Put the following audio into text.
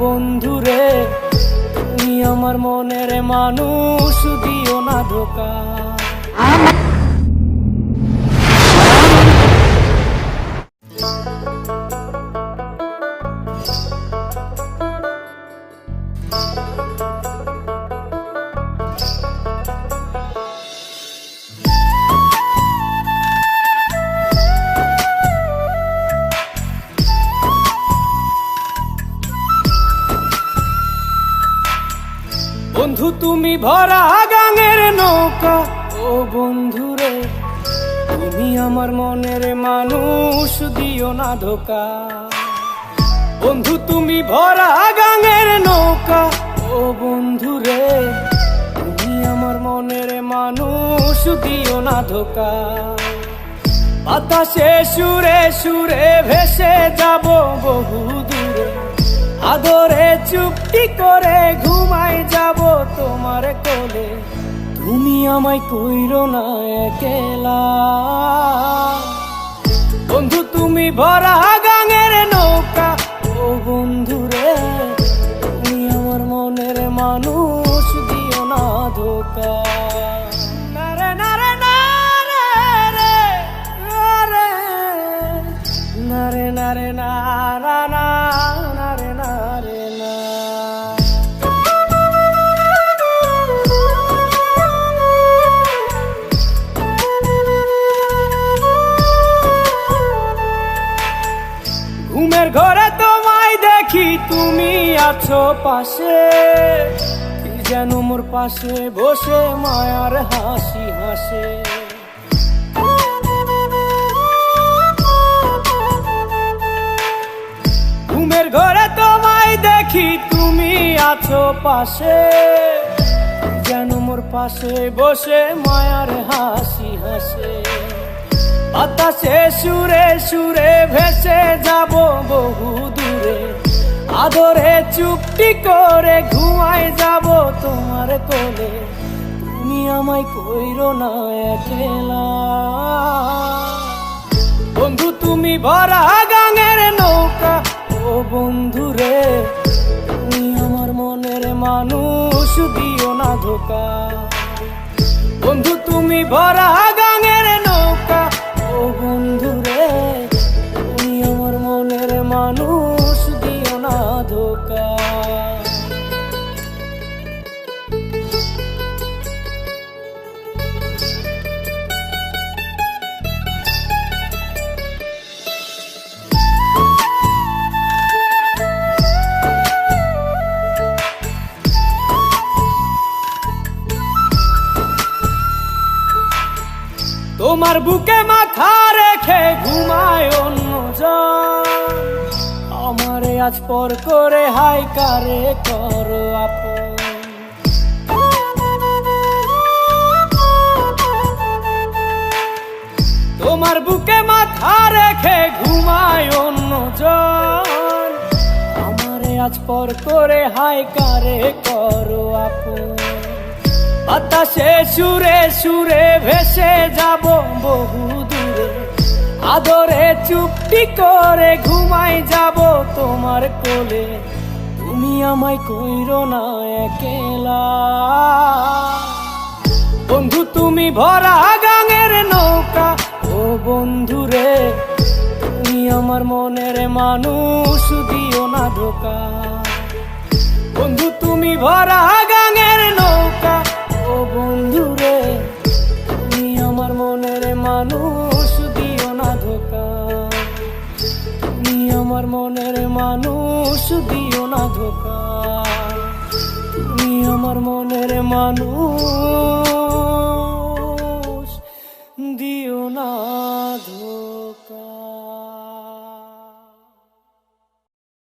বন্ধুরে, তুমি আমার মনের মানুষ, দিও না ধোকা। বন্ধু তুমি ভরা গাঙের নৌকা, ও বন্ধুরে, তুমি আমার মনের মানুষ, দিও না ধোকা। বন্ধু তুমি ভরা গাঙের নৌকা, ও বন্ধুরে, তুমি আমার মনের মানুষ, দিও না ধোকা। বাতাসে সুরে সুরে ভেসে যাব বহু দূরে, আদরে চুপটি করে ঘুমাই যাব তোমার কোলে। তুমি আমায় কইরো না একলা, বন্ধু তুমি ভরা গাঙের নৌকা, ও বন্ধুরে, তুমি আমার মনের মানুষ, দিও না ধোকা। নারে নারে নারে রে, নারে নারে নারে নারা না, নারে নারে না। ঘুমের ঘরে তোমায় দেখি, তুমি আছো পাশে, কি যেন মোর পাশে বসে মায়ার হাসি হাসে। ঘুমের ঘরে তোমায় দেখি, তুমি আছো পাশে, যেন মোর পাশে বসে মায়ার হাসি হাসে। বাতাসে সুরে সুরে ভেসে যাব বহু দূরে, আদরে চুপটি করে ঘুমাই যাব তোমার কোলে। তুমি আমায় কইরো না একলা, বন্ধু তুমি ভরা গাঙের নৌকা, ও বন্ধুরে, তুমি আমার মনের মানুষ, দিও না ধোকা। বন্ধু তুমি ভরা গাঙের নৌকা, ও বন্ধুরে, তুমি আমার মনের মানুষ, দিও না ধোকা। তোমার বুকে মাথা রেখে ঘুমায় অন্যজন, আমারে আজ পর করে হাই কারে করো আপন। তোমার বুকে মাথা রেখে ঘুমায় অন্যজন, আমারে আজ পর করে হাই কারে করো আপন। বাতাসে সুরে সুরে ভেসে যাব বহু দূরে, আদরে চুপটি করে ঘুমাই যাব তোমার কোলে। তুমি আমায় কইরো না একলা, বন্ধু তুমি ভরা গাঙের নৌকা, ও বন্ধুরে, তুমি আমার মনের মানুষ, দিও না ধোকা। বন্ধু তুমি ভরা গাঙের নৌকা, ও বন্ধুরে, তুমি আমার মনের মানুষ, দিও না ধোকা। তুমি আমার মনের মানুষ, দিও না ধোকা। তুমি আমার মনের মানুষ।